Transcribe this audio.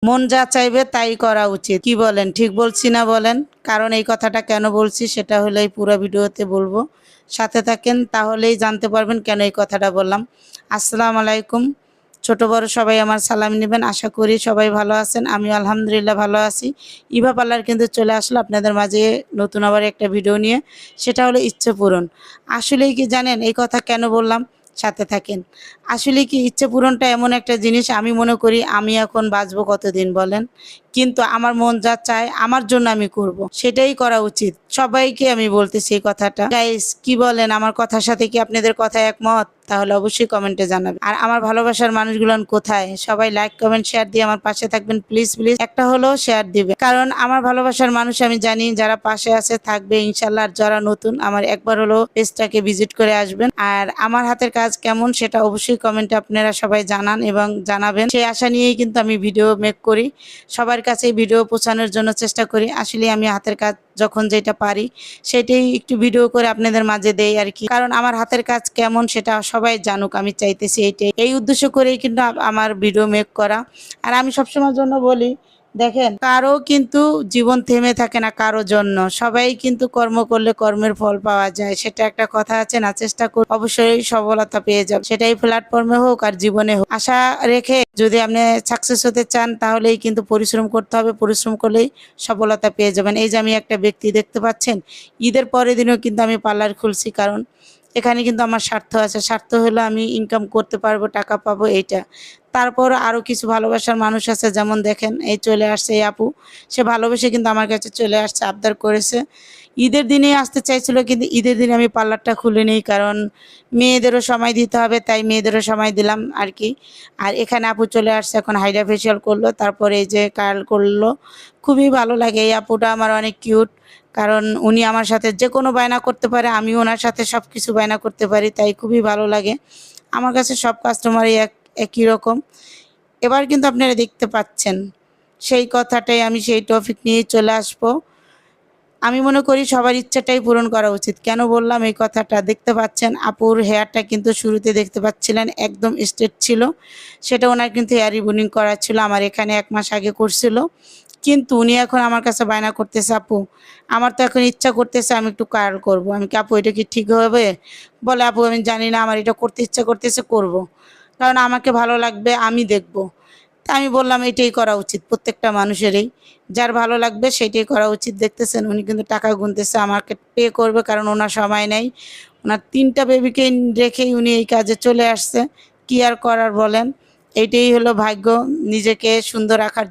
মন যা চাইবে তাই করা উচিত। কি বলেন, ঠিক বলছি না বলেন? কারণ এই কথাটা কেন বলছি সেটা হলো এই পুরো ভিডিওতে বলবো, সাথে থাকেন তাহলেই জানতে পারবেন কেন এই কথাটা বললাম। আসসালামু আলাইকুম, ছোট বড় সবাই আমার সালাম নেবেন। আশা করি সবাই ভালো আছেন, আমিও আলহামদুলিল্লাহ ভালো আছি। ইভা পার্লার কিন্তু চলে আসলো আপনাদের মাঝে নতুন আবার একটা ভিডিও নিয়ে, সেটা হলো ইচ্ছে পূরণ। আসলেই কি জানেন এই কথা কেন বললাম? সাথে থাকেন। আসলে কি ইচ্ছে পূরণটা এমন একটা জিনিস, আমি মনে করি আমি এখন বাঁচবো কতদিন বলেন, কিন্তু আমার মন যা চায় আমার জন্য আমি করব, সেটাই করা উচিত। সবাইকে আমি বলতেছি এই কথাটা। গাইস কি বলেন, আমার কথার সাথে কি আপনাদের কথা একমত? তাহলে অবশ্যই কমেন্টে জানাবেন। আর আমার ভালোবাসার মানুষগুলো কোথায়? সবাই লাইক কমেন্ট শেয়ার দিয়ে আমার পাশে থাকবেন প্লিজ প্লিজ, একটা হলেও শেয়ার দিবে, কারণ আমার ভালোবাসার মানুষ আমি জানি যারা পাশে আছে থাকবে ইনশাল্লাহ। আর যারা নতুন আমার একবার হলো পেজটাকে ভিজিট করে আসবেন। আর আমার হাতের কাজ কেমন সেটা অবশ্যই কমেন্টে আপনারা সবাই জানান এবং জানাবেন। সেই আশা নিয়েই কিন্তু আমি ভিডিও মেক করি, সবার কাছে ভিডিও পৌঁছানোর জন্য চেষ্টা করি। আসলে আমি হাতের কাজ যখন যেটা পারি সেটাই একটু ভিডিও করে আপনাদের মাঝে দেই আর কি, কারণ আমার হাতের কাজ কেমন সেটা সবাই জানুক আমি চাইতেছি। এইটাই, এই উদ্দেশ্য করেই কিন্তু আমার ভিডিও মেক করা। আর আমি সবসময় জন্য বলি, দেখেন কারো কিন্তু জীবন থেমে থাকে না কারো জন্য, সবাই কিন্তু কর্ম করলে কর্মের ফল পাওয়া যায়, সেটা একটা কথা আছে না? চেষ্টা করে অবশ্যই সফলতা পেয়ে যাবে, সেটাই প্ল্যাটফর্মে হোক আর জীবনে হোক। আশা রেখে যদি আপনি সাকসেস হতে চান তাহলেই কিন্তু পরিশ্রম করতে হবে, পরিশ্রম করলেই সফলতা পেয়ে যাবেন। এই যে আমি একটা ব্যক্তি দেখতে পাচ্ছেন, ঈদের পরের দিনও কিন্তু আমি পার্লার খুলছি, কারণ এখানে কিন্তু আমার স্বার্থ আছে। স্বার্থ হলো আমি ইনকাম করতে পারবো, টাকা পাবো, এইটা। তারপর আরও কিছু ভালোবাসার মানুষ আছে, যেমন দেখেন এই চলে আসছে এই আপু, সে ভালোবেসে কিন্তু আমার কাছে চলে আসছে, আবদার করেছে। ঈদের দিনেই আসতে চাইছিল, কিন্তু ঈদের দিনে আমি পার্লারটা খুলে নিই, কারণ মেয়েদেরও সময় দিতে হবে, তাই মেয়েদেরও সময় দিলাম আর কি। আর এখানে আপু চলে আসছে, এখন হাইড্রা ফেশিয়াল করলো, তারপরে এই যে কার্ল করলো। খুবই ভালো লাগে, এই আপুটা আমার অনেক কিউট, কারণ উনি আমার সাথে যে কোনো বায়না করতে পারে, আমি ওনার সাথে সব কিছু বায়না করতে পারি, তাই খুবই ভালো লাগে। আমার কাছে সব কাস্টমারই একই রকম। এবার কিন্তু আপনারা দেখতে পাচ্ছেন সেই কথাটাই, আমি সেই টপিক নিয়ে চলে আসবো। আমি মনে করি সবার ইচ্ছাটাই পূরণ করা উচিত। কেন বললাম এই কথাটা? দেখতে পাচ্ছেন আপুর হেয়ারটা কিন্তু শুরুতে দেখতে পাচ্ছিলেন একদম স্ট্রেট ছিল, সেটা ওনার কিন্তু হেয়ার রিবনিং করা ছিল, আমার এখানে 1 মাস আগে করছিল। কিন্তু উনি এখন আমার কাছে বায়না করতেছে, আপু আমার তো এখন ইচ্ছা করতেছে আমি একটু কার্ল করবো। আমি কি, আপু এটা কি ঠিক হবে? বলে, আপু আমি জানি না, আমার এটা করতে ইচ্ছা করতেছে, করব, কারণ আমাকে ভালো লাগবে, আমি দেখব। তা আমি বললাম এটাই করা উচিত প্রত্যেকটা মানুষেরই, যার ভালো লাগবে সেটাই করা উচিত। দেখতেছেন উনি কিন্তু টাকা গুনতেছে, আমাকে পে করবে, কারণ ওনার সময় নেই। ওনার 3টা বেবিকে রেখেই উনি এই কাজে চলে আসছে। কি আর করার বলেন, এইটাই হলো ভাগ্য, নিজেকে সুন্দর রাখার